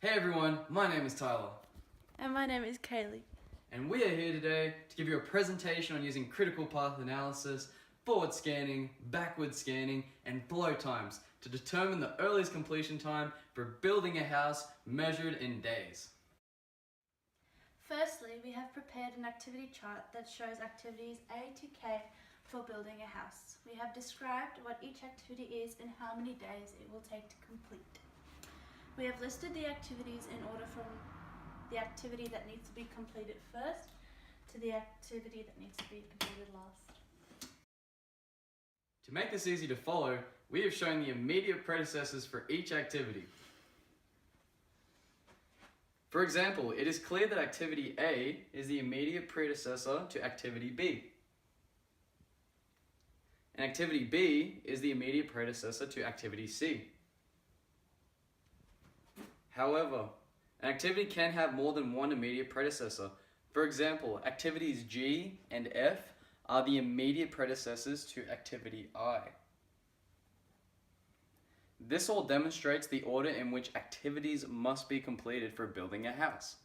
Hey everyone, my name is Tyler. And my name is Kaylee. And we are here today to give you a presentation on using critical path analysis, forward scanning, backward scanning, and flow times to determine the earliest completion time for building a house measured in days. Firstly, we have prepared an activity chart that shows activities A to K for building a house. We have described what each activity is and how many days it will take to complete. We have listed the activities in order from the activity that needs to be completed first to the activity that needs to be completed last. To make this easy to follow, we have shown the immediate predecessors for each activity. For example, it is clear that activity A is the immediate predecessor to activity B. And activity B is the immediate predecessor to activity C. However, an activity can have more than one immediate predecessor. For example, activities G and F are the immediate predecessors to activity I. This all demonstrates the order in which activities must be completed for building a house.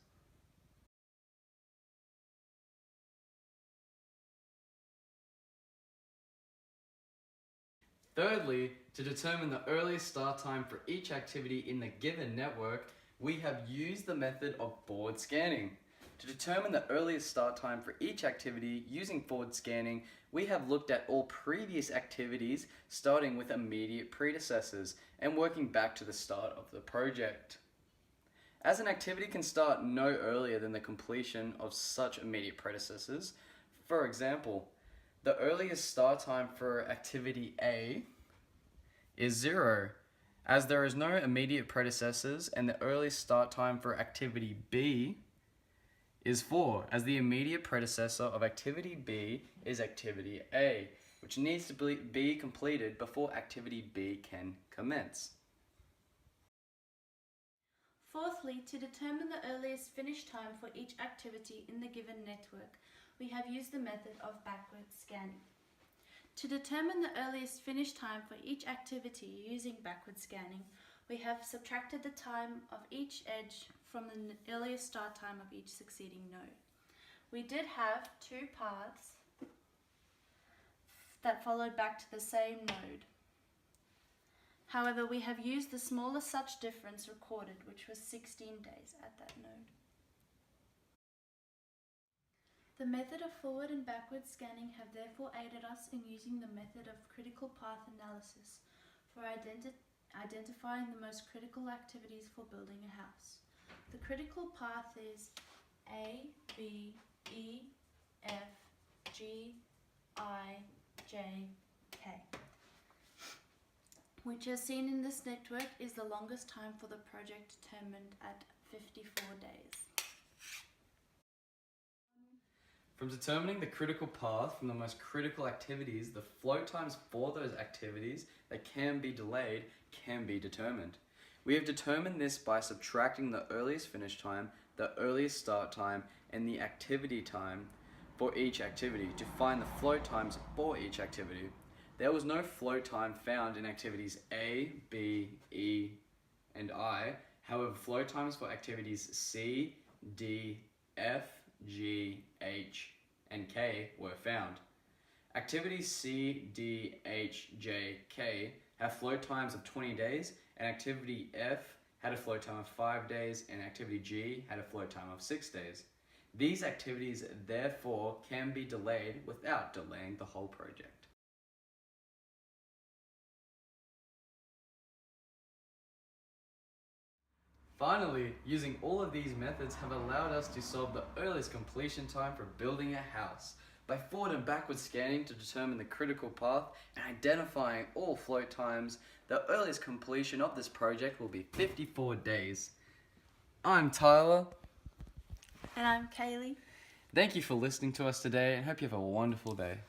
Thirdly, to determine the earliest start time for each activity in the given network, we have used the method of forward scanning. To determine the earliest start time for each activity using forward scanning, we have looked at all previous activities starting with immediate predecessors and working back to the start of the project. As an activity can start no earlier than the completion of such immediate predecessors, for example, the earliest start time for activity A is 0, as there is no immediate predecessors, and the earliest start time for activity B is 4, as the immediate predecessor of activity B is activity A, which needs to be completed before activity B can commence. Fourthly, to determine the earliest finish time for each activity in the given network, we have used the method of backward scanning. To determine the earliest finish time for each activity using backward scanning, we have subtracted the time of each edge from the earliest start time of each succeeding node. We did have two paths that followed back to the same node. However, we have used the smallest such difference recorded, which was 16 days at that node. The method of forward and backward scanning have therefore aided us in using the method of critical path analysis for identifying the most critical activities for building a house. The critical path is A, B, E, F, G, I, J, K, which as seen in this network is the longest time for the project determined at 54 days. From determining the critical path from the most critical activities, the flow times for those activities that can be delayed can be determined. We have determined this by subtracting the earliest finish time, the earliest start time, and the activity time for each activity to find the flow times for each activity. There was no flow time found in activities A, B, E, and I. However, flow times for activities C, D, F, G, H, and K were found. Activities C, D, H, J, K have flow times of 20 days, and activity F had a flow time of 5 days, and activity G had a flow time of 6 days. These activities therefore can be delayed without delaying the whole project. Finally, using all of these methods have allowed us to solve the earliest completion time for building a house by forward and backward scanning to determine the critical path and identifying all flow times. The earliest completion of this project will be 54 days. I'm Tyler. And I'm Kaylee. Thank you for listening to us today and hope you have a wonderful day.